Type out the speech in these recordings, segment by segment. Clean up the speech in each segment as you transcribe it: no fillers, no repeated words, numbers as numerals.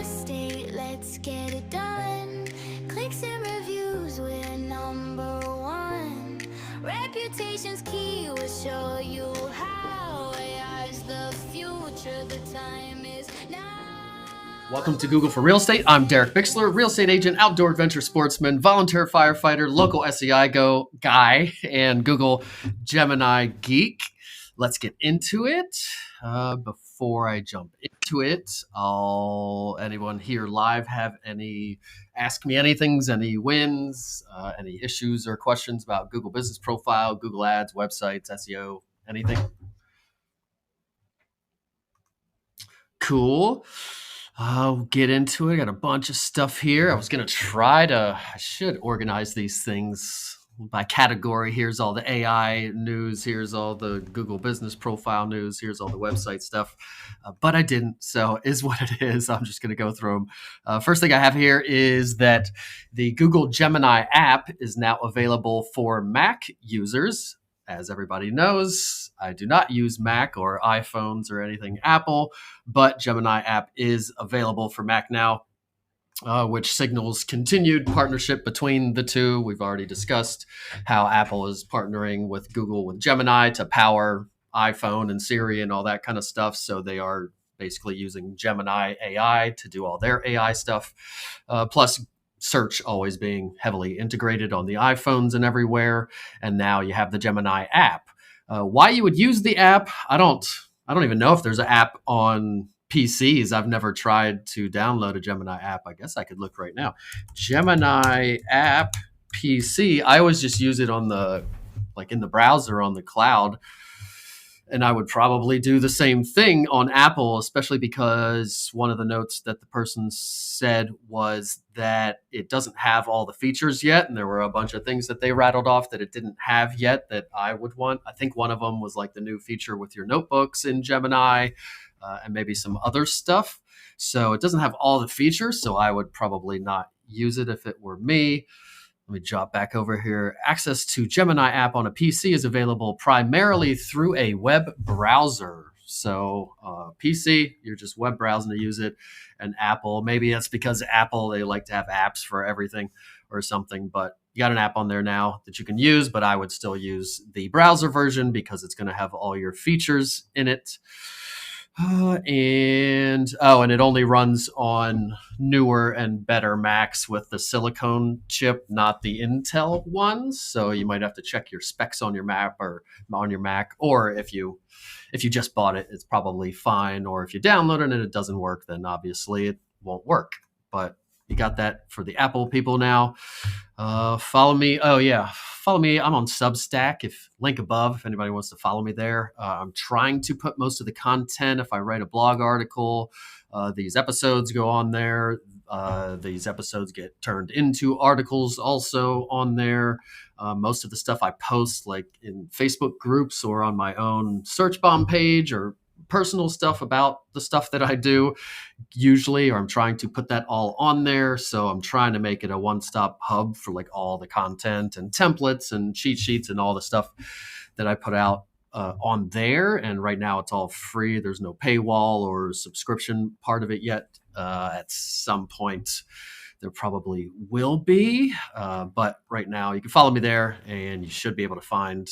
estate, let's get it done. Clicks and reviews, we're number one. Reputation's key, we'll show you how. AI's the future, the time is now. Welcome to Google for Real Estate. I'm Derek Bixler, real estate agent, outdoor adventure sportsman, volunteer firefighter, local SEI guy, and Google Gemini geek. Let's get into it. Before I jump into it, anyone here live have any ask me anythings, any wins, any issues or questions about Google Business Profile, Google Ads, websites, SEO, anything? Cool. I'll get into it. I got a bunch of stuff here. I should organize these things by category. Here's all the AI news. Here's all the Google Business Profile news. Here's all the website stuff. But I didn't, so is what it is. I'm just going to go through them. First thing I have here is that the Google Gemini app is now available for Mac users. As everybody knows, I do not use Mac or iPhones or anything Apple, but Gemini app is available for Mac now, which signals continued partnership between the two. We've already discussed how Apple is partnering with Google with Gemini to power iPhone and Siri and all that kind of stuff. So they are basically using Gemini AI to do all their AI stuff. Plus, search always being heavily integrated on the iPhones and everywhere. And now you have the Gemini app. Why you would use the app, I don't even know if there's an app on PCs. I've never tried to download a Gemini app. I guess I could look right now. Gemini app PC. I always just use it on in the browser on the cloud. And I would probably do the same thing on Apple, especially because one of the notes that the person said was that it doesn't have all the features yet. And there were a bunch of things that they rattled off that it didn't have yet that I would want. I think one of them was like the new feature with your notebooks in Gemini and maybe some other stuff. So it doesn't have all the features. So I would probably not use it if it were me. Let me drop back over here. Access to Gemini app on a PC is available primarily through a web browser. So PC, you're just web browsing to use it. And Apple, maybe that's because Apple, they like to have apps for everything or something. But you got an app on there now that you can use, but I would still use the browser version because it's going to have all your features in it. And it only runs on newer and better Macs with the silicone chip, not the Intel ones. So you might have to check your specs on your Mac or if you just bought it, it's probably fine. Or if you download it and it doesn't work, then obviously it won't work. But you got that for the Apple people now. Follow me. Oh yeah. Follow me. I'm on Substack. Link above if anybody wants to follow me there. I'm trying to put most of the content. If I write a blog article, these episodes go on there. These episodes get turned into articles also on there. Most of the stuff I post like in Facebook groups or on my own search bomb page or personal stuff about the stuff that I do usually, or I'm trying to put that all on there. So I'm trying to make it a one-stop hub for like all the content and templates and cheat sheets and all the stuff that I put out on there. And right now it's all free. There's no paywall or subscription part of it yet. At some point there probably will be, but right now you can follow me there and you should be able to find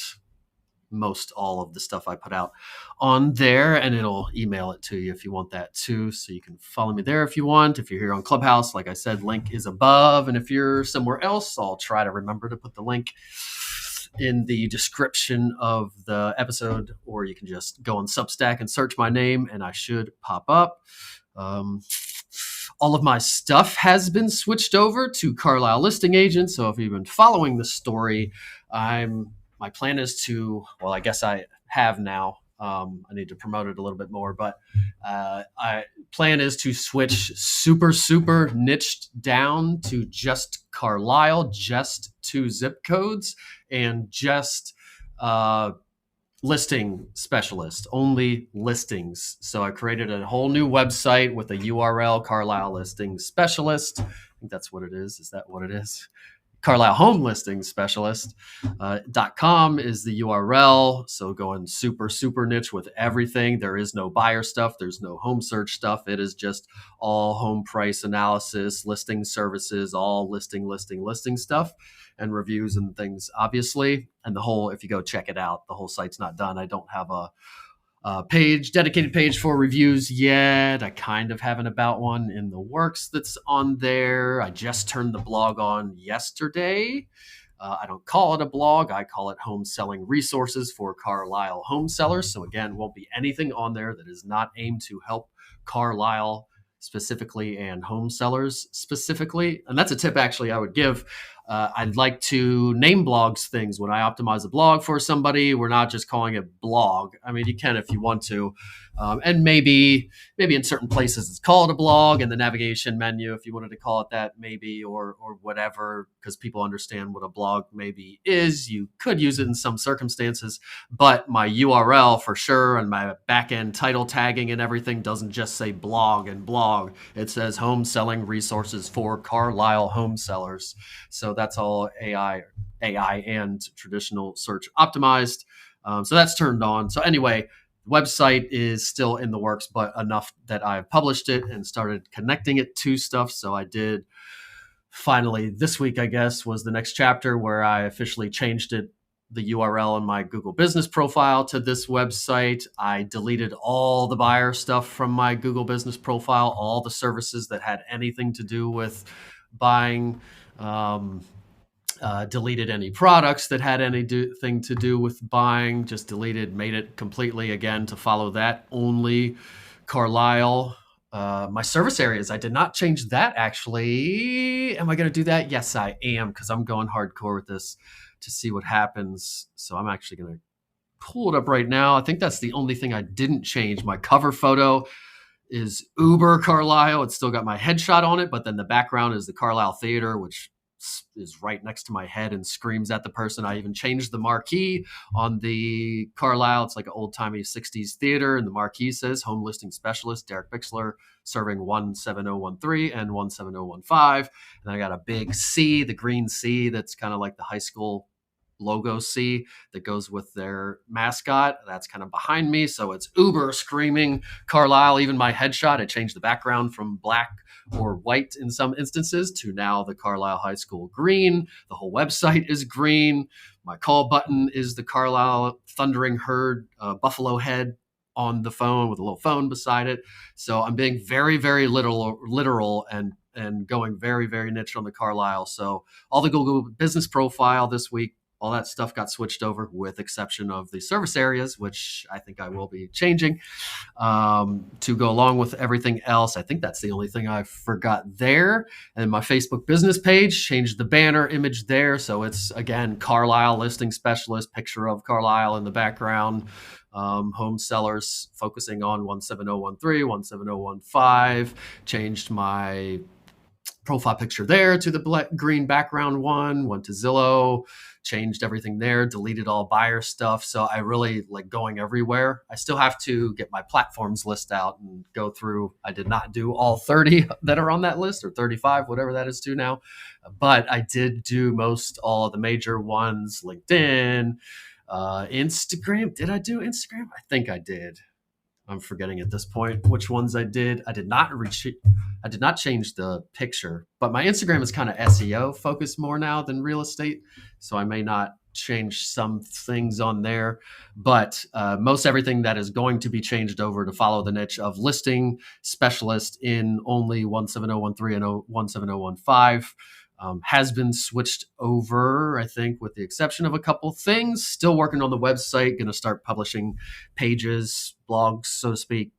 most all of the stuff I put out on there, and it'll email it to you if you want that too. So you can follow me there if you want. If you're here on Clubhouse, like I said, link is above. And if you're somewhere else, I'll try to remember to put the link in the description of the episode, or you can just go on Substack and search my name and I should pop up. All of my stuff has been switched over to Carlisle Listing Agent. So if you've been following the story, my plan is to, well, I guess I have now. I need to promote it a little bit more, but plan is to switch super niched down to just Carlisle, just 2 zip codes, and just listing specialist, only listings. So I created a whole new website with a URL, Carlisle Listing Specialist. I think that's what it is. Is that what it is? Carlisle Home Listing Specialist. .com is the URL. So going super, super niche with everything. There is no buyer stuff. There's no home search stuff. It is just all home price analysis, listing services, all listing stuff, and reviews and things, obviously. And the whole, if you go check it out, the whole site's not done. I don't have a dedicated page for reviews yet. I kind of have an about one in the works that's on there. I just turned the blog on yesterday. I don't call it a blog. I call it Home Selling Resources for Carlisle Home Sellers. So again, won't be anything on there that is not aimed to help Carlisle specifically and home sellers specifically. And that's a tip actually I would give. I'd like to name blogs things. When I optimize a blog for somebody, we're not just calling it blog. I mean, you can if you want to. And maybe in certain places it's called a blog in the navigation menu, if you wanted to call it that, maybe, or whatever, because people understand what a blog maybe is. You could use it in some circumstances, but my URL for sure and my back-end title tagging and everything doesn't just say blog and blog. It says home selling resources for Carlisle home sellers. So that's all AI and traditional search optimized. So that's turned on. So anyway, website is still in the works, but enough that I've published it and started connecting it to stuff. So I did finally this week, I guess, was the next chapter where I officially changed it, the URL in my Google business profile to this website. I deleted all the buyer stuff from my Google business profile, all the services that had anything to do with buying. Deleted any products that had anything to do with buying, just deleted, made it completely again to follow that only Carlisle. My service areas, I did not change that actually. Am I going to do that? Yes, I am, because I'm going hardcore with this to see what happens. So I'm actually going to pull it up right now. I think that's the only thing I didn't change. My cover photo is Uber Carlisle. It's still got my headshot on it, but then the background is the Carlisle Theater, which is right next to my head and screams at the person. I even changed the marquee on the Carlisle. It's like an old-timey 60s theater, and the marquee says Home Listing Specialist Derek Bixler, serving 17013 and 17015. And I got a big C, the green C, that's kind of like the high school logo C that goes with their mascot. That's kind of behind me. So it's Uber screaming Carlisle. Even my headshot, I changed the background from black or white in some instances to now the Carlisle High School green. The whole website is green. My call button is the Carlisle Thundering Herd buffalo head on the phone with a little phone beside it. So I'm being very, very literal and going very, very niche on the Carlisle. So all the Google business profile this week, all that stuff got switched over, with exception of the service areas, which I think I will be changing to go along with everything else. I think that's the only thing I forgot there. And my Facebook business page, changed the banner image there. So it's, again, Carlisle Listing Specialist, picture of Carlisle in the background. Home sellers focusing on 17013, 17015. Changed my profile picture there to the green background one, went to Zillow, changed everything there, deleted all buyer stuff. So I really like going everywhere. I still have to get my platforms list out and go through. I did not do all 30 that are on that list, or 35, whatever that is to now. But I did do most all of the major ones, LinkedIn, Instagram. Did I do Instagram? I think I did. I'm forgetting at this point which ones I did. I did not change the picture, but my Instagram is kind of SEO focused more now than real estate. So I may not change some things on there, but most everything that is going to be changed over to follow the niche of listing specialist in only 17013 and 17015. Has been switched over, I think, with the exception of a couple things. Still working on the website, going to start publishing pages, blogs, so to speak,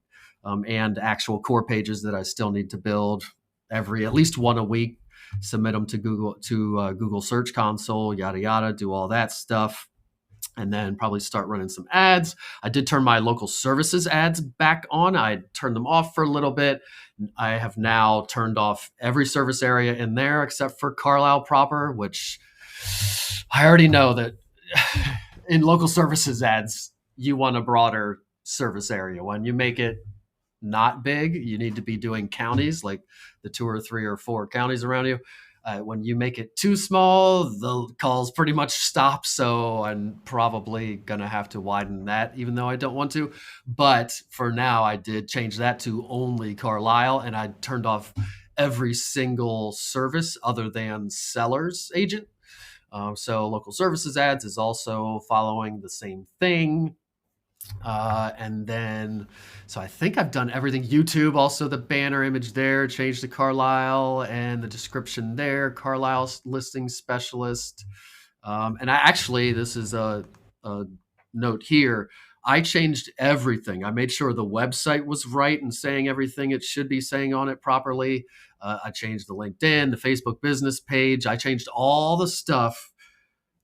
and actual core pages that I still need to build at least one a week. Submit them to Google Search Console, yada yada, do all that stuff. And then probably start running some ads. I did turn my local services ads back on. I turned them off for a little bit. I have now turned off every service area in there except for Carlisle proper, which I already know that in local services ads, you want a broader service area. When you make it not big, you need to be doing counties, like the 2 or 3 or 4 counties around you. When you make it too small, the calls pretty much stop. So I'm probably going to have to widen that, even though I don't want to. But for now, I did change that to only Carlisle, and I turned off every single service other than seller's agent. So local services ads is also following the same thing. And then, so I think I've done everything. YouTube, also the banner image there, changed to Carlisle, and the description there, Carlisle listing specialist. And I actually, this is a note here. I changed everything. I made sure the website was right and saying everything it should be saying on it properly. I changed the LinkedIn, the Facebook business page. I changed all the stuff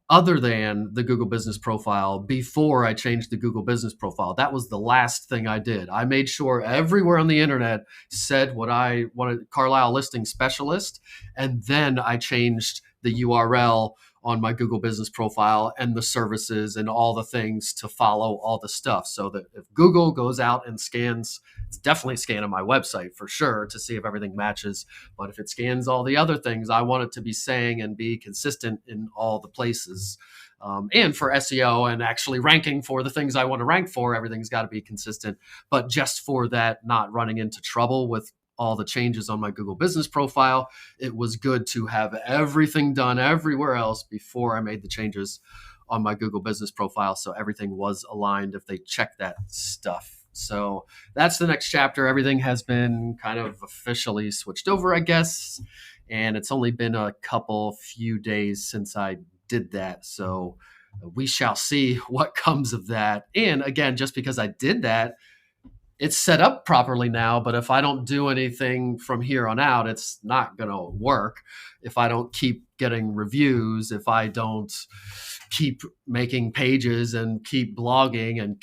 other than the Google business profile before I changed the Google business profile. That was the last thing I did. I made sure everywhere on the internet said what I wanted, Carlisle listing specialist. And then I changed the URL on my Google business profile and the services and all the things to follow all the stuff, so that if Google goes out and scans, it's definitely scanning my website for sure to see if everything matches. But if it scans all the other things, I want it to be saying and be consistent in all the places. And for SEO and actually ranking for the things I want to rank for, everything's got to be consistent. But just for that, not running into trouble with all the changes on my Google business profile, it was good to have everything done everywhere else before I made the changes on my Google business profile, so everything was aligned if they check that stuff. So that's the next chapter. Everything has been kind of officially switched over, I guess, and it's only been a few days since I did that. So we shall see what comes of that. And again, just because I did that, it's set up properly now, but if I don't do anything from here on out, it's not going to work. If I don't keep getting reviews, if I don't keep making pages and keep blogging and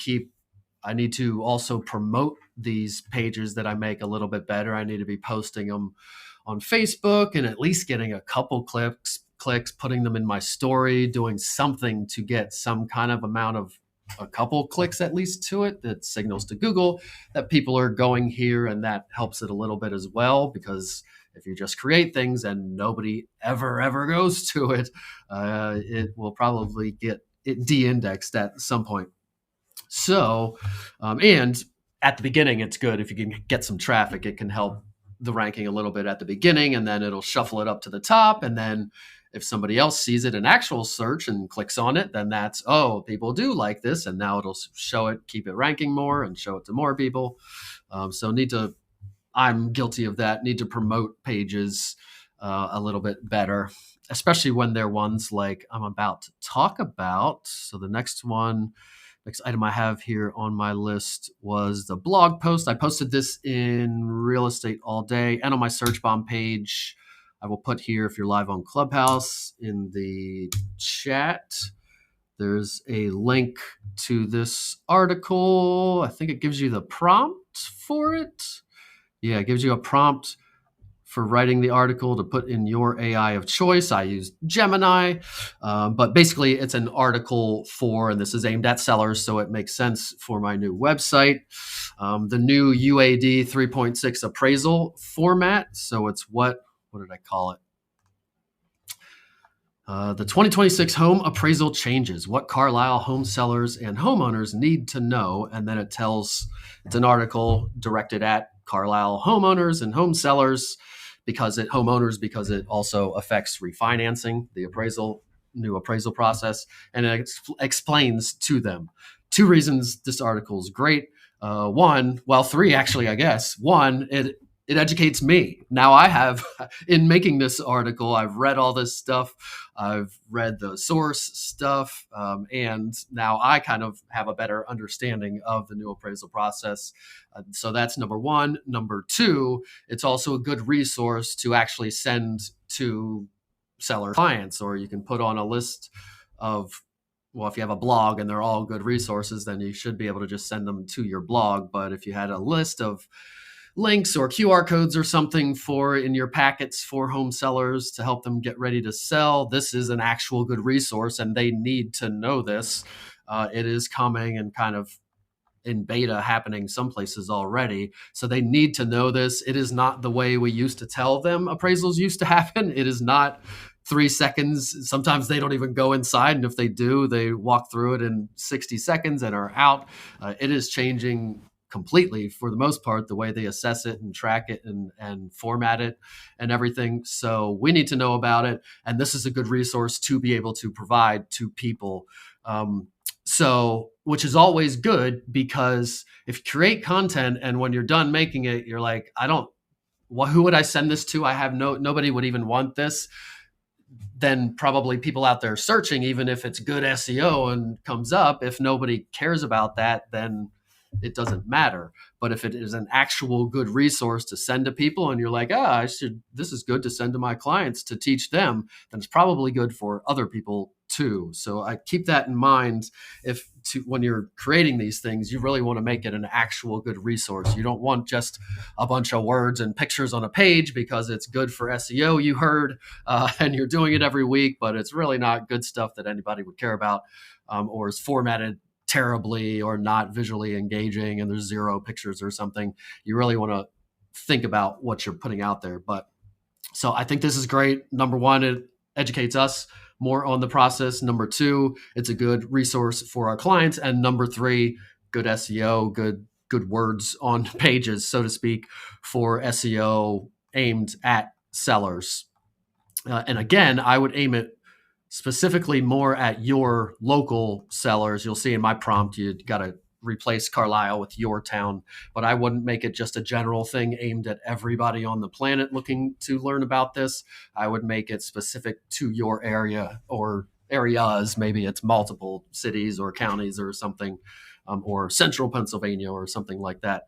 I need to also promote these pages that I make a little bit better. I need to be posting them on Facebook and at least getting a couple clicks, putting them in my story, doing something to get some kind of amount of a couple clicks at least to it that signals to Google that people are going here, and that helps it a little bit as well, because if you just create things and nobody ever goes to it, it will probably get it de-indexed at some point. So, and at the beginning, it's good if you can get some traffic. It can help the ranking a little bit at the beginning, and then it'll shuffle it up to the top, and then if somebody else sees it in actual search and clicks on it, then that's, oh, people do like this. And now it'll show it, keep it ranking more and show it to more people. I'm guilty of that, need to promote pages a little bit better, especially when they're ones like I'm about to talk about. So the next item I have here on my list was the blog post. I posted this in Real Estate All Day and on my search bomb page. I will put here, if you're live on Clubhouse, in the chat, there's a link to this article. I think it gives you the prompt for it. Yeah, it gives you a prompt for writing the article to put in your AI of choice. I used Gemini, but basically it's an article and this is aimed at sellers, so it makes sense for my new website. The new UAD 3.6 appraisal format. So it's what did I call it? The 2026 home appraisal changes, what Carlisle home sellers and homeowners need to know. And then it's an article directed at Carlisle homeowners and home sellers because it also affects refinancing, the new appraisal process. And it explains to them 2 reasons this article is great. 3 actually, I guess. 1, it educates me. Now I have, in making this article, I've read all this stuff. I've read the source stuff. And now I kind of have a better understanding of the new appraisal process. So that's number 1. Number 2, it's also a good resource to actually send to seller clients, or you can put on a list of, well, if you have a blog and they're all good resources, then you should be able to just send them to your blog. But if you had a list of links or QR codes or something in your packets for home sellers to help them get ready to sell, this is an actual good resource and they need to know this. It is coming and kind of in beta happening some places already. So they need to know this. It is not the way we used to tell them appraisals used to happen. It is not 3 seconds. Sometimes they don't even go inside. And if they do, they walk through it in 60 seconds and are out. It is changing completely, for the most part, the way they assess it and track it and format it and everything. So we need to know about it. And this is a good resource to be able to provide to people. Which is always good, because if you create content and when you're done making it, you're like, who would I send this to? I have nobody would even want this. Then probably people out there searching, even if it's good SEO and comes up, if nobody cares about that, then it doesn't matter. But if it is an actual good resource to send to people and you're like, this is good to send to my clients to teach them, then it's probably good for other people too. So I keep that in mind. When you're creating these things, you really want to make it an actual good resource. You don't want just a bunch of words and pictures on a page because it's good for SEO, you heard, and you're doing it every week, but it's really not good stuff that anybody would care about, or is formatted terribly or not visually engaging and there's 0 pictures or something. You really want to think about what you're putting out there. But so I think this is great. Number one, it educates us more on the process. Number 2, it's a good resource for our clients. And number 3, good SEO, good words on pages, so to speak, for SEO aimed at sellers. And again, I would aim it specifically more at your local sellers. You'll see in my prompt, you got to replace Carlisle with your town, but I wouldn't make it just a general thing aimed at everybody on the planet looking to learn about this. I would make it specific to your area or areas. Maybe it's multiple cities or counties or something, or central Pennsylvania or something like that.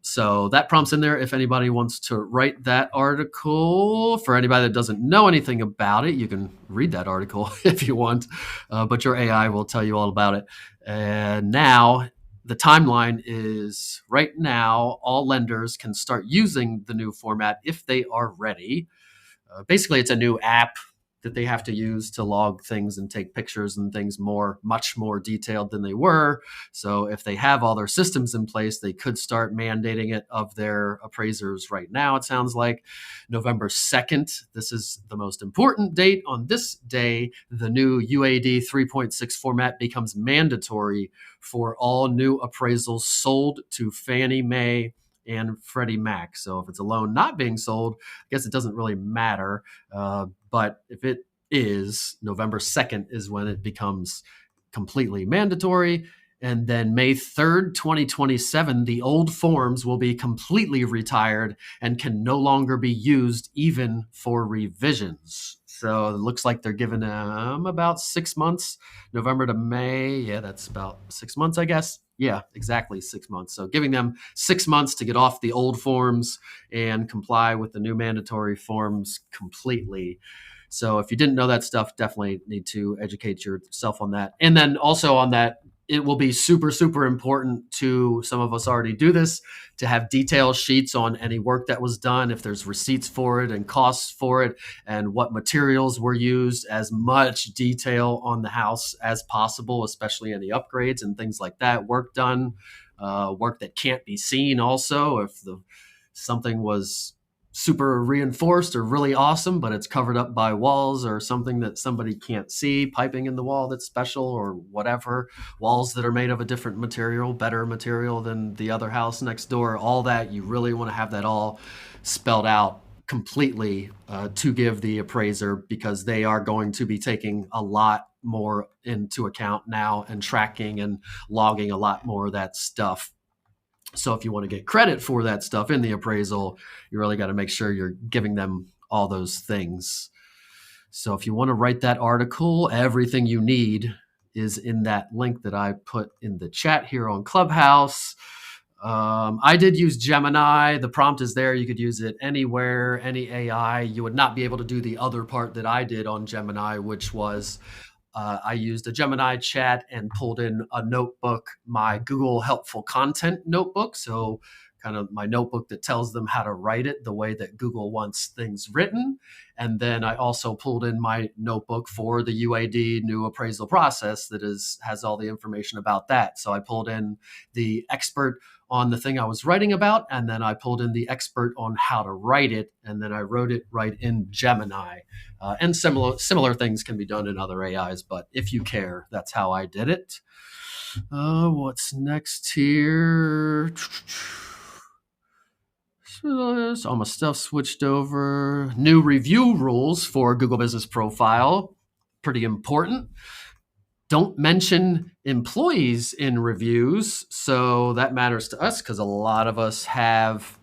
So that prompt's in there if anybody wants to write that article. For anybody that doesn't know anything about it, you can read that article if you want, but your AI will tell you all about it. And now the timeline is right now, all lenders can start using the new format if they are ready. Basically, it's a new app that they have to use to log things and take pictures and things much more detailed than they were. So if they have all their systems in place, they could start mandating it of their appraisers right now. It sounds like November 2nd. This is the most important date. On this day, the new UAD 3.6 format becomes mandatory for all new appraisals sold to Fannie Mae and Freddie Mac. So if it's a loan not being sold, I guess it doesn't really matter. But if it is, November 2nd is when it becomes completely mandatory. And then May 3rd, 2027, the old forms will be completely retired and can no longer be used even for revisions. So it looks like they're giving them about 6 months, November to May. Yeah, that's about 6 months, I guess. Yeah, exactly 6 months. So giving them 6 months to get off the old forms and comply with the new mandatory forms completely. So if you didn't know that stuff, definitely need to educate yourself on that. And then also on that, it will be super, super important to, some of us already do this, to have detailed sheets on any work that was done, if there's receipts for it and costs for it and what materials were used, as much detail on the house as possible, especially any upgrades and things like that. Work done, work that can't be seen also, if something was super reinforced or really awesome, but it's covered up by walls or something that somebody can't see, piping in the wall that's special or whatever, walls that are made of a different material, better material than the other house next door, all that. You really want to have that all spelled out completely to give the appraiser, because they are going to be taking a lot more into account now and tracking and logging a lot more of that stuff. So if you want to get credit for that stuff in the appraisal, you really got to make sure you're giving them all those things. So if you want to write that article, everything you need is in that link that I put in the chat here on Clubhouse. I did use Gemini. The prompt is there. You could use it anywhere, any AI. You would not be able to do the other part that I did on Gemini, which was I used a Gemini chat and pulled in a notebook, my Google Helpful Content notebook. So kind of my notebook that tells them how to write it the way that Google wants things written. And then I also pulled in my notebook for the UAD new appraisal process that has all the information about that. So I pulled in the expert on the thing I was writing about, and then I pulled in the expert on how to write it, and then I wrote it right in Gemini. And similar things can be done in other AIs, but if you care, that's how I did it. What's next here? So all my stuff switched over. New review rules for Google Business Profile. Pretty important. Don't mention employees in reviews. So that matters to us because a lot of us have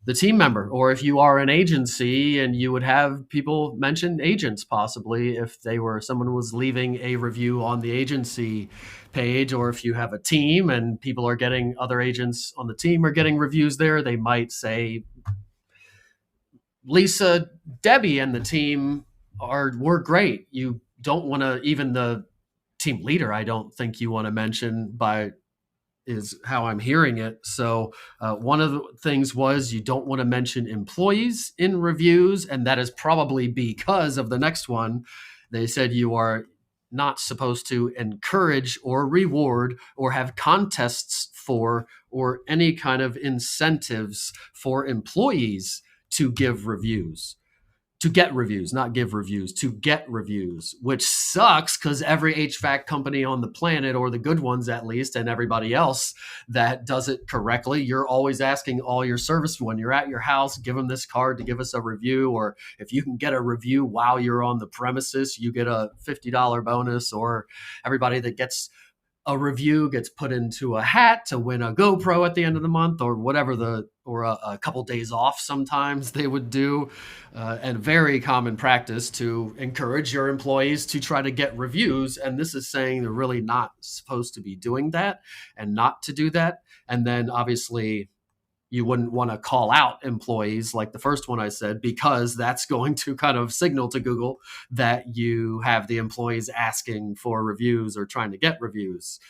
the team member, or if you are an agency and you would have people mention agents possibly if someone was leaving a review on the agency page, or if you have a team and people are getting, other agents on the team are getting reviews there, they might say Lisa, Debbie and the team were great. You don't want to, even the team leader, I don't think you want to mention is how I'm hearing it. So one of the things was you don't want to mention employees in reviews, and that is probably because of the next one. They said you are not supposed to encourage or reward or have contests for or any kind of incentives for employees to give reviews. To get reviews, not give reviews, to get reviews, which sucks because every HVAC company on the planet, or the good ones at least, and everybody else that does it correctly, you're always asking all your service when you're at your house, give them this card to give us a review, or if you can get a review while you're on the premises, you get a $50 bonus, or everybody that gets a review gets put into a hat to win a GoPro at the end of the month, or whatever or a couple days off sometimes they would do. And very common practice to encourage your employees to try to get reviews. And this is saying they're really not supposed to be doing that and not to do that. And then obviously you wouldn't want to call out employees like the first one I said, because that's going to kind of signal to Google that you have the employees asking for reviews or trying to get reviews.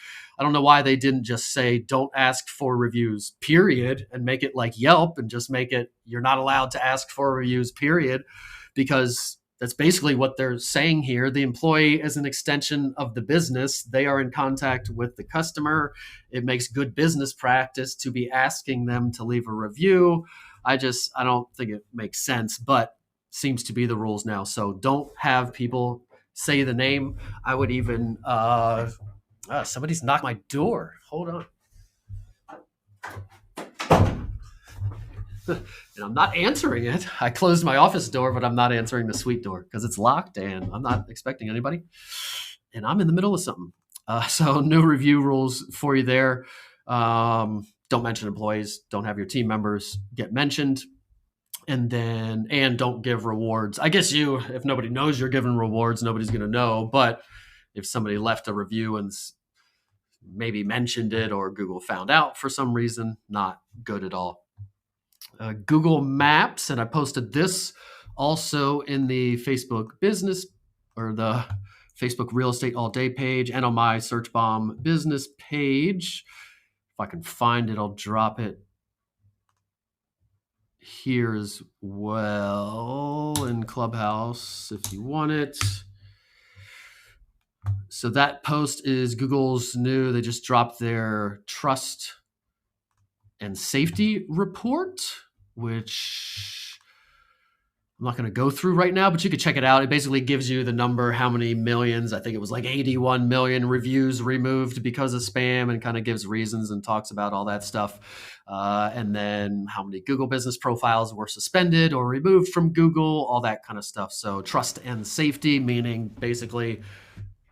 I don't know why they didn't just say don't ask for reviews, period, and make it like Yelp and just make it you're not allowed to ask for reviews, period, because that's basically what they're saying here. The employee is an extension of the business. They are in contact with the customer. It makes good business practice to be asking them to leave a review. I don't think it makes sense, but seems to be the rules now. So don't have people say the name. I would even, somebody's knocked my door. Hold on. And I'm not answering it. I closed my office door, but I'm not answering the suite door because it's locked and I'm not expecting anybody. And I'm in the middle of something. So no review rules for you there. Don't mention employees. Don't have your team members get mentioned. And don't give rewards. I guess if nobody knows you're giving rewards, nobody's going to know. But if somebody left a review and maybe mentioned it, or Google found out for some reason, not good at all. Google Maps, and I posted this also in the Facebook business or the Facebook Real Estate All Day page and on my Search Bomb business page. If I can find it, I'll drop it here as well in Clubhouse if you want it. So that post is Google's new, they just dropped their trust and safety report, which I'm not going to go through right now, but you could check it out. It basically gives you the number, how many millions, I think it was like 81 million reviews removed because of spam, and kind of gives reasons and talks about all that stuff. And then how many Google business profiles were suspended or removed from Google, all that kind of stuff. So trust and safety, meaning basically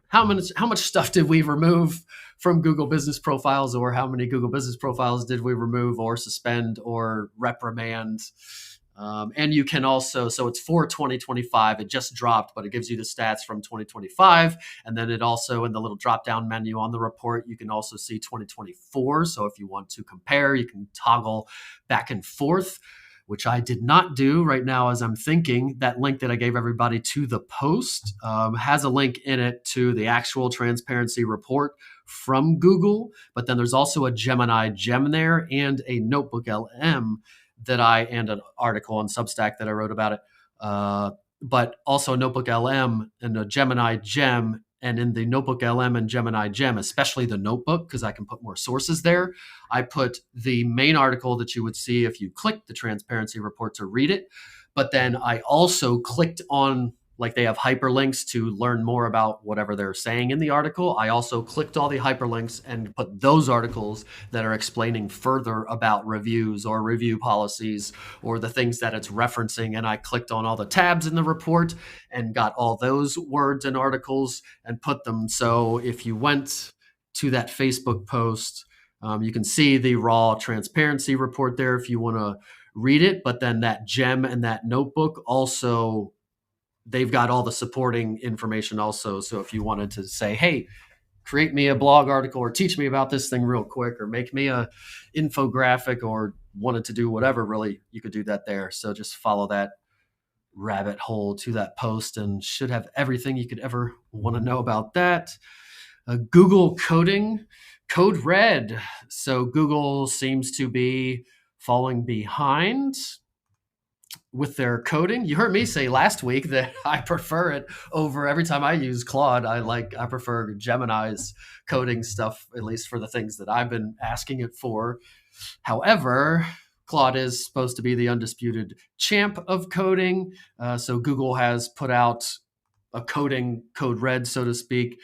how much stuff did we remove from Google business profiles, or how many Google business profiles did we remove or suspend or reprimand? And you can also, so it's for 2025, it just dropped, but it gives you the stats from 2025. And then it also, in the little drop-down menu on the report, you can also see 2024. So if you want to compare, you can toggle back and forth. which I did not do right now as I'm thinking. That link that I gave everybody to the post has a link in it to the actual transparency report from Google, but then there's also a Gemini gem there and a Notebook LM and an article on Substack that I wrote about it. But also Notebook LM and a Gemini gem. And in the Notebook LM and Gemini gem, especially the notebook, because I can put more sources there, I put the main article that you would see if you clicked the transparency report to read it. But then I also clicked on, like they have hyperlinks to learn more about whatever they're saying in the article. I also clicked all the hyperlinks and put those articles that are explaining further about reviews or review policies or the things that it's referencing. And I clicked on all the tabs in the report and got all those words and articles and put them. So if you went to that Facebook post, you can see the raw transparency report there if you want to read it. But then that gem and that notebook also, they've got all the supporting information also. So if you wanted to say, hey, create me a blog article or teach me about this thing real quick or make me a infographic or wanted to do whatever, really, you could do that there. So just follow that rabbit hole to that post and should have everything you could ever want to know about that. Google coding, Code Red. So Google seems to be falling behind with their coding. You heard me say last week that I prefer it over every time I use Claude. I prefer Gemini's coding stuff, at least for the things that I've been asking it for. However, Claude is supposed to be the undisputed champ of coding. So Google has put out a coding Code Red, so to speak,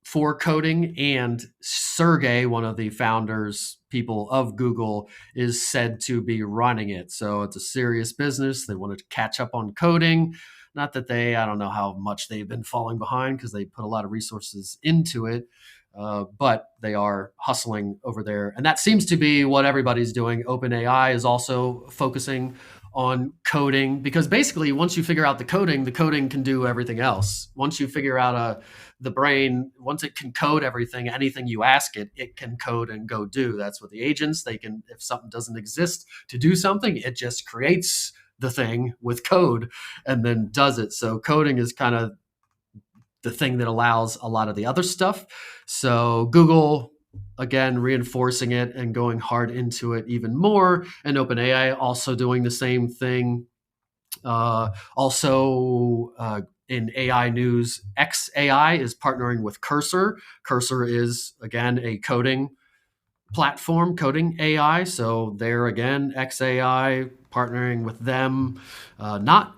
for coding. And Sergey, one of the founders, people of Google, is said to be running it. So it's a serious business. They wanted to catch up on coding. Not that I don't know how much they've been falling behind because they put a lot of resources into it. But they are hustling over there. And that seems to be what everybody's doing. OpenAI is also focusing on coding because basically once you figure out the coding can do everything else. Once you figure out the brain, once it can code everything, anything you ask it, it can code and go do. That's what the agents, they can, if something doesn't exist to do something, it just creates the thing with code and then does it. So coding is kind of the thing that allows a lot of the other stuff. So Google, again, reinforcing it and going hard into it even more. And OpenAI also doing the same thing. In AI news, XAI is partnering with Cursor. Cursor is, again, a coding platform, coding AI. So there again, XAI partnering with them.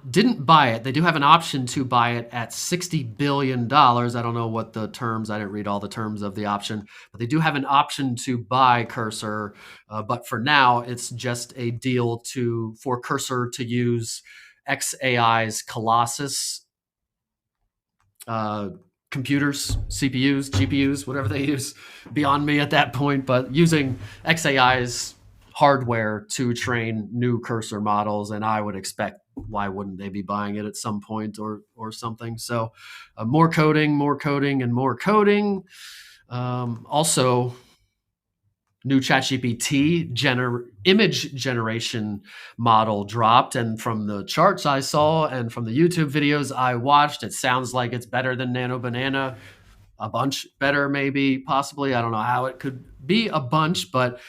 Didn't buy it. They do have an option to buy it at $60 billion. I don't know what the terms, I didn't read all the terms of the option, but they do have an option to buy Cursor. But for now, it's just a deal for Cursor to use XAI's Colossus computers, CPUs, GPUs, whatever they use, beyond me at that point, but using XAI's hardware to train new Cursor models. And I would expect, why wouldn't they be buying it at some point or something? So more coding, and more coding. Also, new ChatGPT image generation model dropped. And from the charts I saw and from the YouTube videos I watched, it sounds like it's better than Nano Banana. A bunch better, maybe, possibly. I don't know how it could be a bunch, but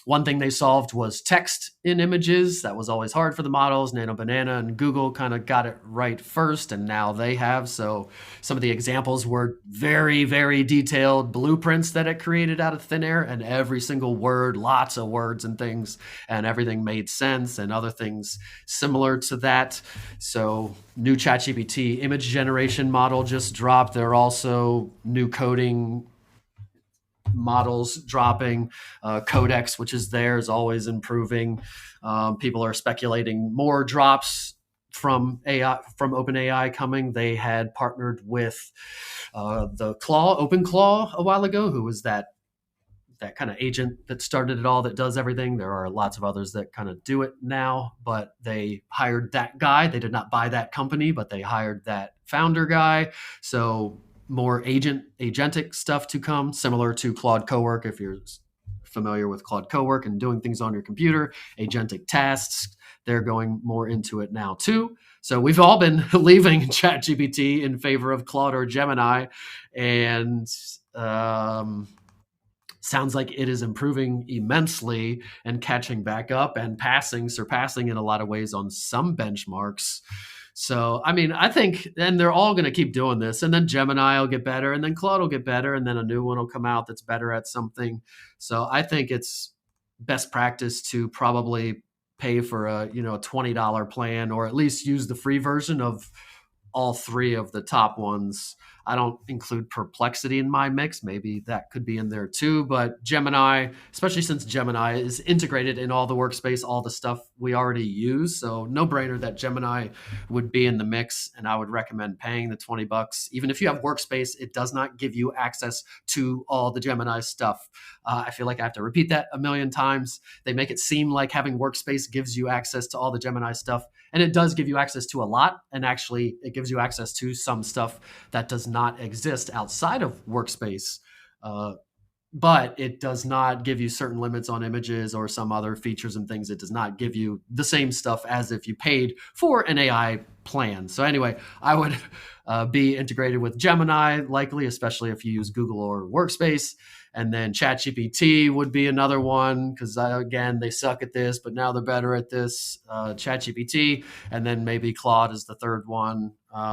one thing they solved was text in images. That was always hard for the models. Nano Banana and Google kind of got it right first, and now they have. So some of the examples were very, very detailed blueprints that it created out of thin air, and every single word, lots of words and things, and everything made sense, and other things similar to that. So new ChatGPT image generation model just dropped. There are also new coding models dropping. Codex, which is there, is always improving. People are speculating more drops from OpenAI coming. They had partnered with OpenClaw a while ago, who was that kind of agent that started it all, that does everything. There are lots of others that kind of do it now, but they hired that guy. They did not buy that company, but they hired that founder guy. So more agentic stuff to come, similar to Claude Cowork, if you're familiar with Claude Cowork and doing things on your computer, agentic tasks, they're going more into it now too. So we've all been leaving ChatGPT in favor of Claude or Gemini, and sounds like it is improving immensely and catching back up and surpassing in a lot of ways on some benchmarks. So, I mean, I think, and they're all going to keep doing this, and then Gemini will get better, and then Claude will get better, and then a new one will come out that's better at something. So I think it's best practice to probably pay for a $20 plan, or at least use the free version of all three of the top ones. I don't include Perplexity in my mix. Maybe that could be in there too. But Gemini, especially since Gemini is integrated in all the workspace, all the stuff we already use. So no brainer that Gemini would be in the mix. And I would recommend paying the $20. Even if you have workspace, it does not give you access to all the Gemini stuff. I feel like I have to repeat that a million times. They make it seem like having workspace gives you access to all the Gemini stuff. And it does give you access to a lot. And actually, it gives you access to some stuff that does not exist outside of workspace. But it does not give you certain limits on images or some other features and things. It does not give you the same stuff as if you paid for an AI plan. So anyway, I would be integrated with Gemini, likely, especially if you use Google or Workspace. And then ChatGPT would be another one, because again, they suck at this, but now they're better at this. ChatGPT, and then maybe Claude is the third one.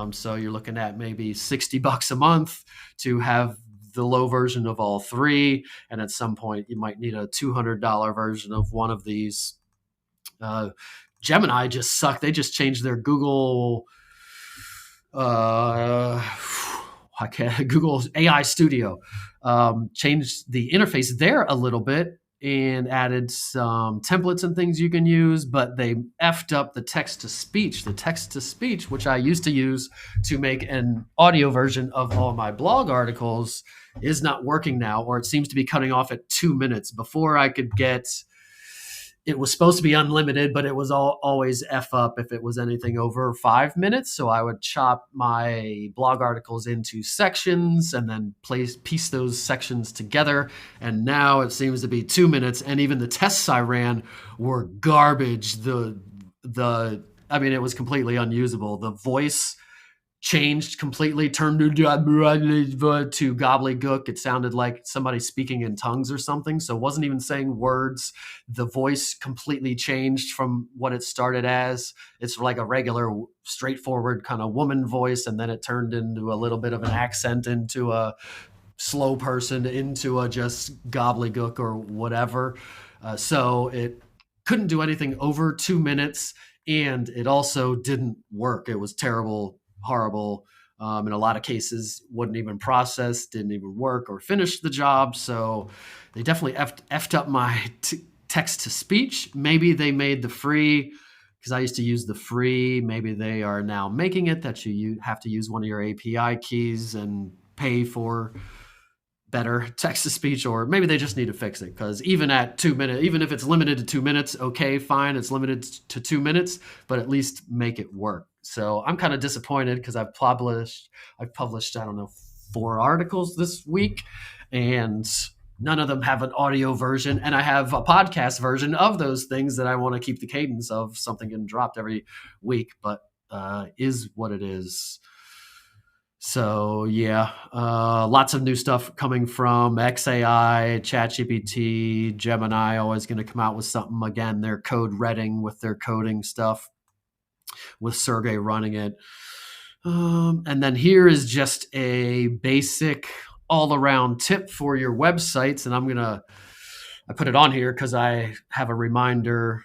So you're looking at maybe $60 a month to have the low version of all three. And at some point, you might need a $200 version of one of these. Gemini just suck. They just changed their Google Google AI Studio, changed the interface there a little bit and added some templates and things you can use, but they effed up the text-to-speech. The text-to-speech, which I used to use to make an audio version of all my blog articles, is not working now, or it seems to be cutting off at 2 minutes. Before I could get... It was supposed to be unlimited, but it was always F up if it was anything over 5 minutes. So I would chop my blog articles into sections and then piece those sections together. And now it seems to be 2 minutes. And even the tests I ran were garbage. I mean, it was completely unusable. The voice changed completely, turned to gobbledygook. It sounded like somebody speaking in tongues or something. So it wasn't even saying words. The voice completely changed from what it started as. It's like a regular, straightforward kind of woman voice. And then it turned into a little bit of an accent, into a slow person, into a just gobbledygook or whatever. So it couldn't do anything over 2 minutes. And it also didn't work. It was terrible, horrible. In a lot of cases, wouldn't even process, didn't even work or finish the job. So they definitely effed up my text-to-speech. Maybe they made the free, because I used to use the free. Maybe they are now making it that you have to use one of your API keys and pay for better text-to-speech, or maybe they just need to fix it, because even at 2 minutes, even if it's limited to 2 minutes, okay, fine, it's limited to 2 minutes, but at least make it work. So I'm kind of disappointed, because I've published, I don't know, 4 articles this week, and none of them have an audio version, and I have a podcast version of those things that I want to keep the cadence of something getting dropped every week, but is what it is. So yeah, lots of new stuff coming from XAI, ChatGPT, Gemini, always going to come out with something. Again, they're code redding with their coding stuff, with Sergey running it. And then here is just a basic all-around tip for your websites. And I put it on here because I have a reminder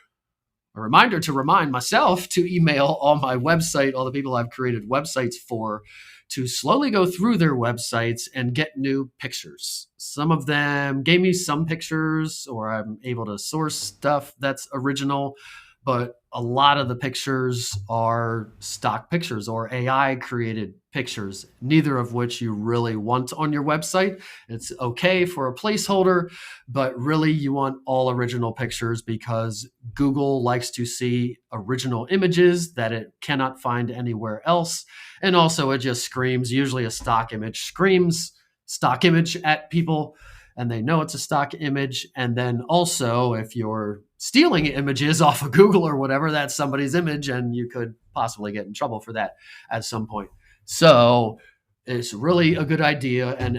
to remind myself to email all my website, all the people I've created websites for, to slowly go through their websites and get new pictures. Some of them gave me some pictures, or I'm able to source stuff that's original, but a lot of the pictures are stock pictures or AI created pictures, neither of which you really want on your website. It's okay for a placeholder, but really you want all original pictures, because Google likes to see original images that it cannot find anywhere else. And also it just screams, usually a stock image screams stock image at people. and they know it's a stock image. And then also, if you're stealing images off of Google or whatever, that's somebody's image, and you could possibly get in trouble for that at some point. So it's really a good idea, and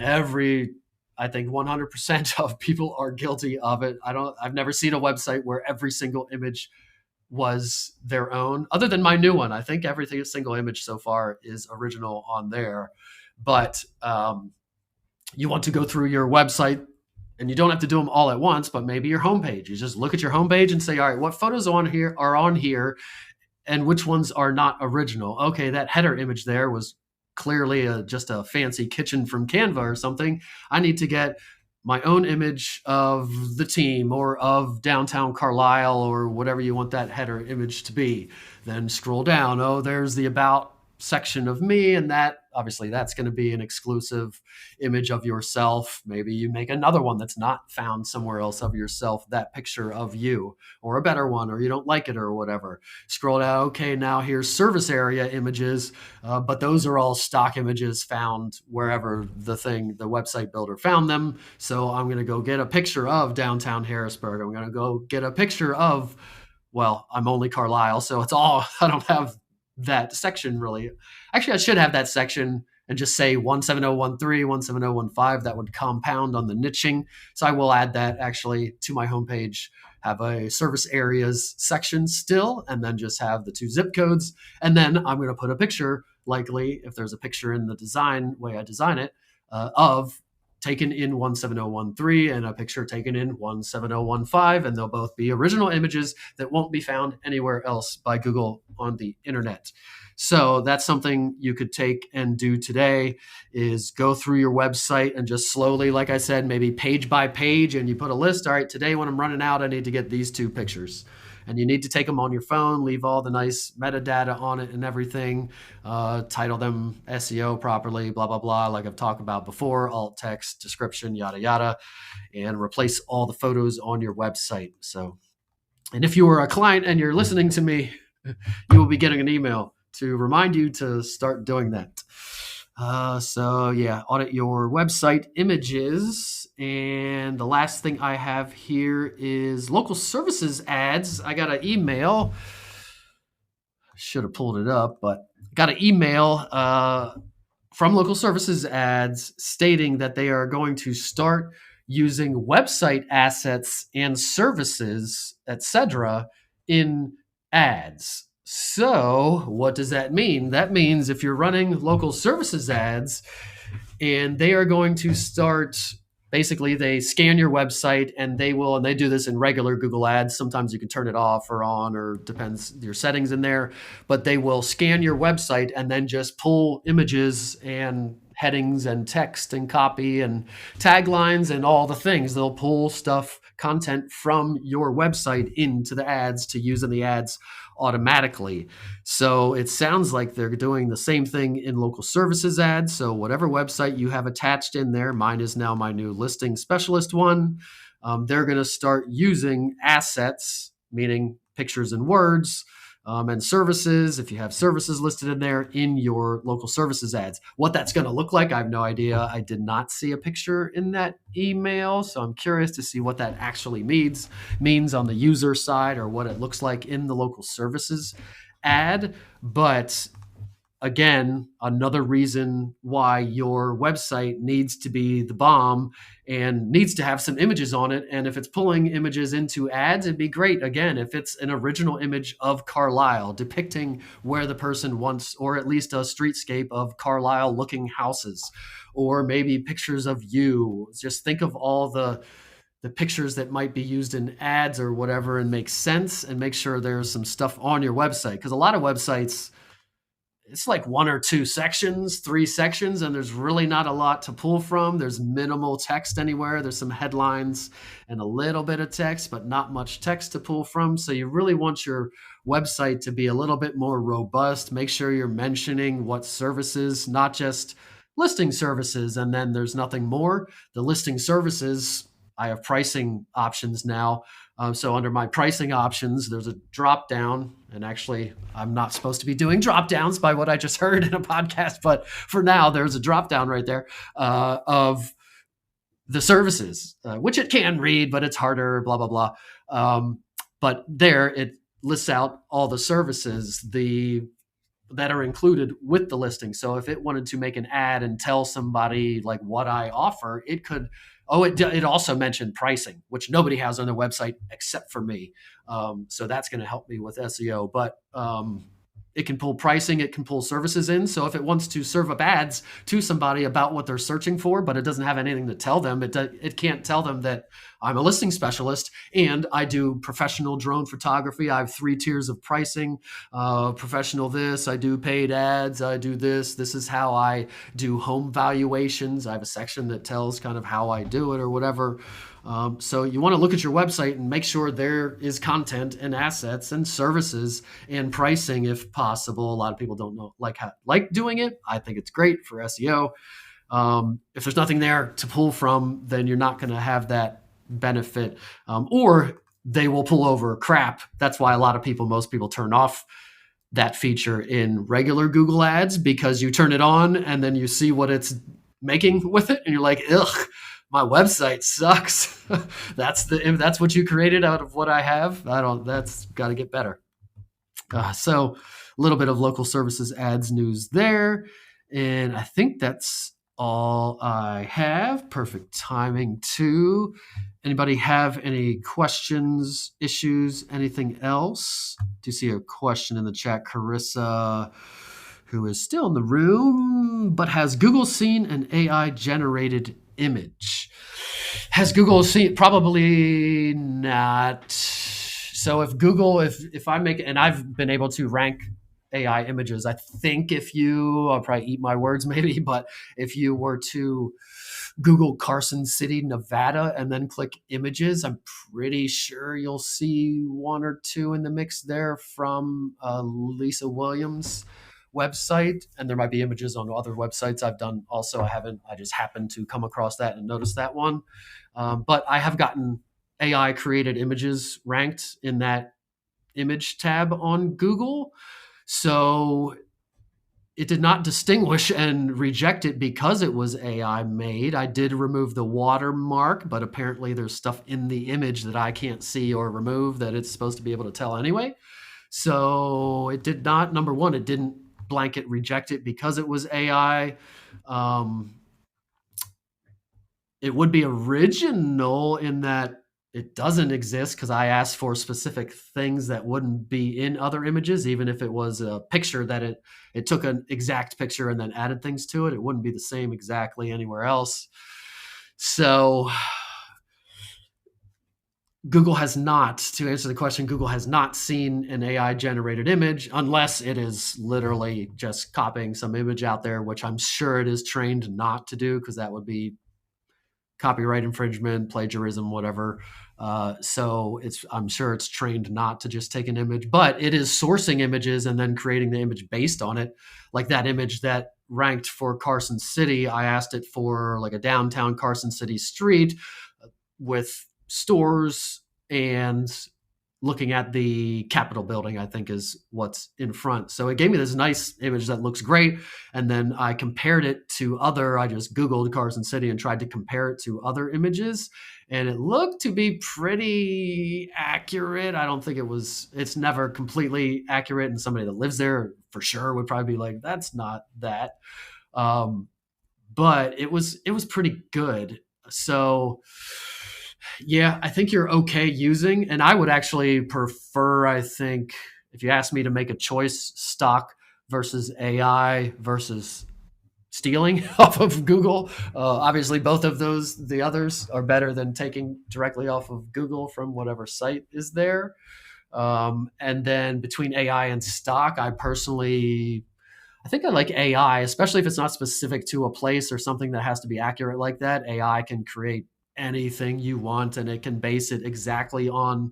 I think 100% of people are guilty of it. I've never seen a website where every single image was their own, other than my new one. I think everything, a single image so far, is original on there. But you want to go through your website, and you don't have to do them all at once, but maybe your homepage. You just look at your homepage and say, all right, what photos are on here, and which ones are not original? Okay, that header image there was clearly just a fancy kitchen from Canva or something. I need to get my own image of the team or of downtown Carlisle or whatever you want that header image to be. Then scroll down. Oh, there's the about section of me, and that obviously that's going to be an exclusive image of yourself. Maybe you make another one that's not found somewhere else of yourself, that picture of you, or a better one, or you don't like it or whatever. Scroll down. Okay, now here's service area images, but those are all stock images found wherever the website builder found them. So I'm going to go get a picture of downtown Harrisburg. I'm going to go get a picture of, well, I'm only Carlisle, so it's all, I don't have that section really. Actually, I should have that section and just say 17013, 17015. That would compound on the niching. So I will add that actually to my homepage, have a service areas section still, and then just have the 2 zip codes. And then I'm going to put a picture, likely, if there's a picture in the design, way I design it, of taken in 17013 and a picture taken in 17015, and they'll both be original images that won't be found anywhere else by Google on the internet. So that's something you could take and do today, is go through your website and just slowly, like I said, maybe page by page, and you put a list. All right, today when I'm running out, I need to get these 2 pictures. And you need to take them on your phone, leave all the nice metadata on it and everything, title them SEO properly, blah, blah, blah, like I've talked about before, alt text, description, yada, yada, and replace all the photos on your website. So, and if you are a client and you're listening to me, you will be getting an email to remind you to start doing that. So yeah, audit your website images. And the last thing I have here is local services ads. I got an email. Should have pulled it up, but got an email from local services ads stating that they are going to start using website assets and services, etc., in ads. So what does that mean? That means if you're running local services ads, and they are going to start, basically they scan your website, and they do this in regular Google ads. Sometimes you can turn it off or on, or depends your settings in there, but they will scan your website and then just pull images and headings and text and copy and taglines and all the things. They'll pull content from your website into the ads to use in the ads automatically. So it sounds like they're doing the same thing in local services ads. So whatever website you have attached in there, mine is now my new listing specialist one, they're going to start using assets, meaning pictures and words, and services, if you have services listed in there, in your local services ads. What that's going to look like, I have no idea. I did not see a picture in that email, so I'm curious to see what that actually means on the user side, or what it looks like in the local services ad. But again, another reason why your website needs to be the bomb and needs to have some images on it. And if it's pulling images into ads, it'd be great. Again, if it's an original image of Carlisle depicting where the person wants, or at least a streetscape of Carlisle looking houses, or maybe pictures of you. Just think of all the pictures that might be used in ads or whatever, and make sense, and make sure there's some stuff on your website. Because a lot of websites, it's like 1 or 2 sections, 3 sections, and there's really not a lot to pull from. There's minimal text anywhere. There's some headlines and a little bit of text, but not much text to pull from. So you really want your website to be a little bit more robust. Make sure you're mentioning what services, not just listing services, and then there's nothing more. The listing services, I have pricing options now. So under my pricing options, there's a drop down, and actually I'm not supposed to be doing drop downs by what I just heard in a podcast, but for now there's a drop down right there of the services, which it can read, but it's harder, blah, blah, blah. But there it lists out all the services that are included with the listing. So if it wanted to make an ad and tell somebody like what I offer, it could. Oh, it also mentioned pricing, which nobody has on their website except for me. So that's going to help me with SEO. But it can pull pricing, it can pull services in. So if it wants to serve up ads to somebody about what they're searching for, but it doesn't have anything to tell them, it can't tell them that I'm a listing specialist and I do professional drone photography. I have 3 tiers of pricing, professional this, I do paid ads, I do this. This is how I do home valuations. I have a section that tells kind of how I do it or whatever. So you want to look at your website and make sure there is content and assets and services and pricing if possible. A lot of people don't know like doing it. I think it's great for SEO. If there's nothing there to pull from, then you're not going to have that benefit, or they will pull over crap. That's why most people turn off that feature in regular Google ads, because you turn it on and then you see what it's making with it and you're like, ugh, my website sucks. That's what you created out of what I have. That's got to get better. So a little bit of local services ads news there. And I think that's all I have. Perfect timing too. Anybody have any questions, issues, anything else? Do you see a question in the chat? Carissa, who is still in the room, but has Google seen an AI generated image? Has Google seen? Probably not. So if I make, and I've been able to rank AI images, I think I'll probably eat my words maybe, but if you were to Google Carson City, Nevada, and then click images, I'm pretty sure you'll see 1 or 2 in the mix there from Lisa Williams' website. And there might be images on other websites I've done also. I just happened to come across that and notice that one. But I have gotten AI created images ranked in that image tab on Google. So it did not distinguish and reject it because it was AI made. I did remove the watermark, but apparently there's stuff in the image that I can't see or remove that it's supposed to be able to tell anyway. So it did not, number one, it didn't blanket reject it because it was AI. It would be original in that it doesn't exist because I asked for specific things that wouldn't be in other images. Even if it was a picture that it took an exact picture and then added things to it, it wouldn't be the same exactly anywhere else. So Google has not, to answer the question, Google has not seen an AI generated image unless it is literally just copying some image out there, which I'm sure it is trained not to do because that would be copyright infringement, plagiarism, whatever. So I'm sure it's trained not to just take an image, but it is sourcing images and then creating the image based on it. Like that image that ranked for Carson City, I asked it for like a downtown Carson City street with stores and looking at the Capitol building, I think is what's in front. So it gave me this nice image that looks great. And then I compared it to I just Googled Carson City and tried to compare it to other images. And it looked to be pretty accurate. I don't think it's never completely accurate. And somebody that lives there for sure would probably be like, that's not that. But it was pretty good. So yeah, I think you're okay using, and I would actually prefer, I think, if you ask me to make a choice, stock versus AI versus stealing off of Google. Obviously, both of the others are better than taking directly off of Google from whatever site is there. And then between AI and stock, I think I like AI, especially if it's not specific to a place or something that has to be accurate like that. AI can create anything you want and it can base it exactly on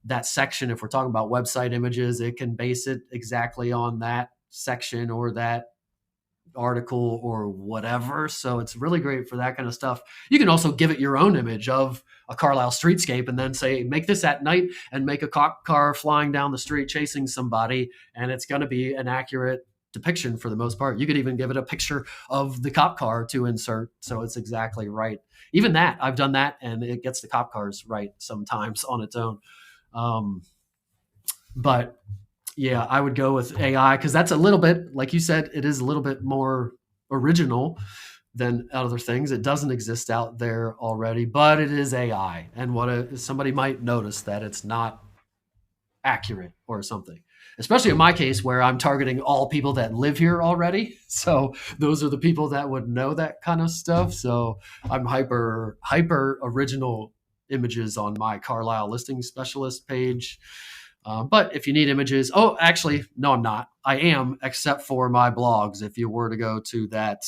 that section. If we're talking about website images, it can base it exactly on that section or that article or whatever. So it's really great for that kind of stuff. You can also give it your own image of a Carlisle streetscape and then say, make this at night and make a cop car flying down the street chasing somebody. And it's going to be an accurate depiction for the most part. You could even give it a picture of the cop car to insert, so it's exactly right. Even that, I've done that, and it gets the cop cars right sometimes on its own. But yeah, I would go with AI because that's a little bit, like you said, it is a little bit more original than other things. It doesn't exist out there already, but it is AI, and somebody might notice that it's not accurate or something. Especially in my case, where I'm targeting all people that live here already. So those are the people that would know that kind of stuff. So I'm hyper original images on my Carlisle listing specialist page. But if you need images, actually, no, I'm not. I am, except for my blogs. If you were to go to that,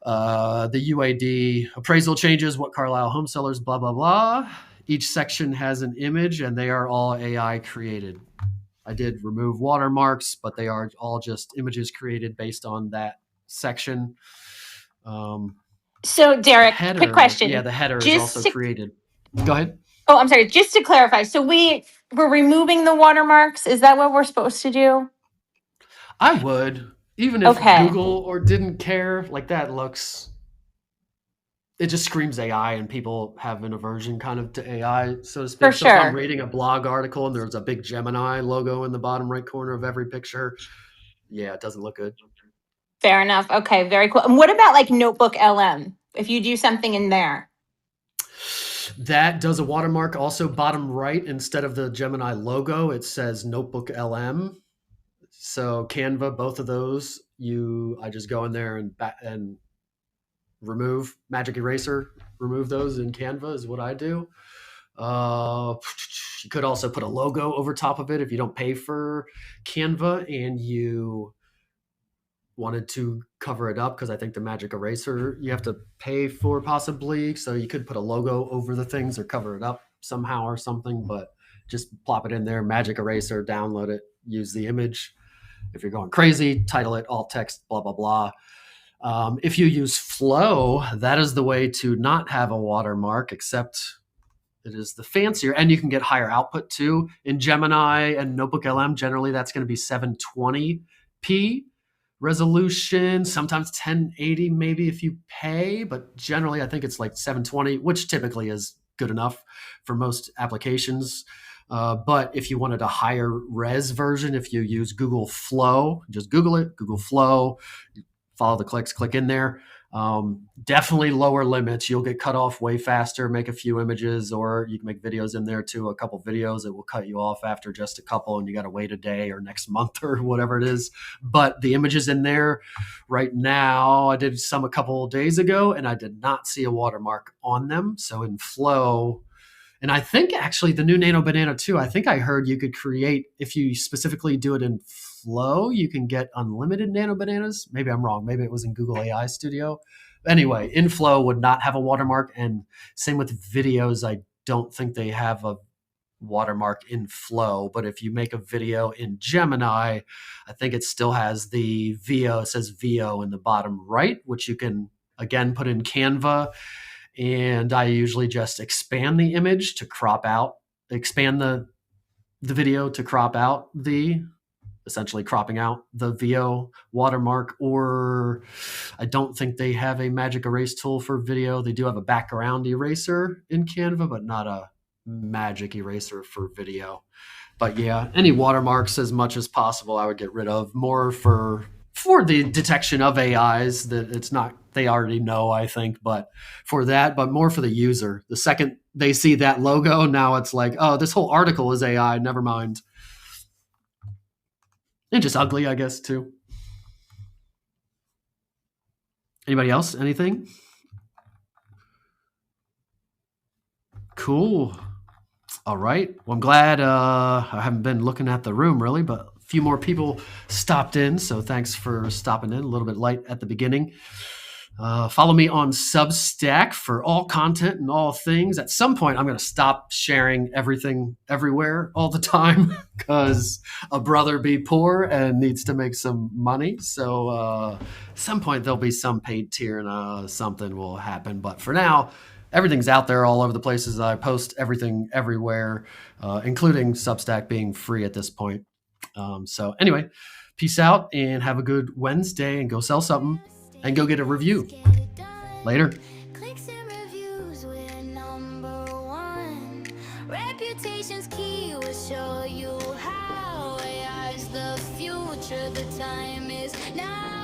the UAD appraisal changes, what Carlisle home sellers, blah, blah, blah. Each section has an image, and they are all AI created. I did remove watermarks, but they are all just images created based on that section. So, Derek, quick question. Yeah, the header is also created. Go ahead. Oh, I'm sorry. Just to clarify, so we're removing the watermarks. Is that what we're supposed to do? I would, even if Google or didn't care. Like that looks. It just screams AI, and people have an aversion kind of to AI, so to speak. For so sure. If I'm reading a blog article and there's a big Gemini logo in the bottom right corner of every picture, yeah, it doesn't look good. Fair enough. Okay, very cool. And what about like Notebook LM? If you do something in there? That does a watermark. Also, bottom right, instead of the Gemini logo, it says Notebook LM. So Canva, both of those, I just go in there and remove magic eraser, remove those in Canva is what I do. You could also put a logo over top of it if you don't pay for Canva and you wanted to cover it up, because I think the magic eraser you have to pay for possibly. So you could put a logo over the things or cover it up somehow or something, but just plop it in there, magic eraser, download it, use the image. If you're going crazy, title it, alt text, blah, blah, blah. If you use Flow, that is the way to not have a watermark, except it is the fancier, and you can get higher output too. In Gemini and Notebook LM, generally that's going to be 720p resolution, sometimes 1080 maybe if you pay, but generally I think it's like 720, which typically is good enough for most applications. But if you wanted a higher res version, if you use Google Flow, just Google it, Google Flow, follow the clicks, click in there. Definitely lower limits. You'll get cut off way faster, make a few images, or you can make videos in there too, a couple videos. It will cut you off after just a couple, and you got to wait a day or next month or whatever it is. But the images in there right now, I did some a couple of days ago, and I did not see a watermark on them. So in Flow, and I think actually the new Nano Banana too, I think I heard you could create, if you specifically do it in Flow, you can get unlimited Nano Bananas. Maybe I'm wrong. Maybe it was in Google AI Studio. Anyway, in Flow would not have a watermark, and same with videos. I don't think they have a watermark in Flow, but if you make a video in Gemini, I think it still has the VO. It says VO in the bottom right, which you can again put in Canva. And I usually just expand the image to crop out, expand the video to crop out essentially cropping out the VO watermark. Or I don't think they have a magic erase tool for video. They do have a background eraser in Canva, but not a magic eraser for video. But yeah, any watermarks as much as possible I would get rid of, more for the detection of AIs, that it's not, they already know, I think, but for that, but more for the user. The second they see that logo, now it's like, oh, this whole article is AI, never mind. And just ugly, I guess, too. Anybody else? Anything? Cool. All right. Well, I'm glad I haven't been looking at the room really, but a few more people stopped in. So thanks for stopping in. A little bit light at the beginning. Follow me on Substack for all content and all things. At some point, I'm going to stop sharing everything everywhere all the time, because a brother be poor and needs to make some money. So at some point, there'll be some paid tier and something will happen. But for now, everything's out there all over the places. I post everything everywhere, including Substack being free at this point. So anyway, peace out and have a good Wednesday and go sell something and go get a review. Later. Clicks and reviews, we're number one. Reputation's key, we'll show you how. AI's the future, the time is now.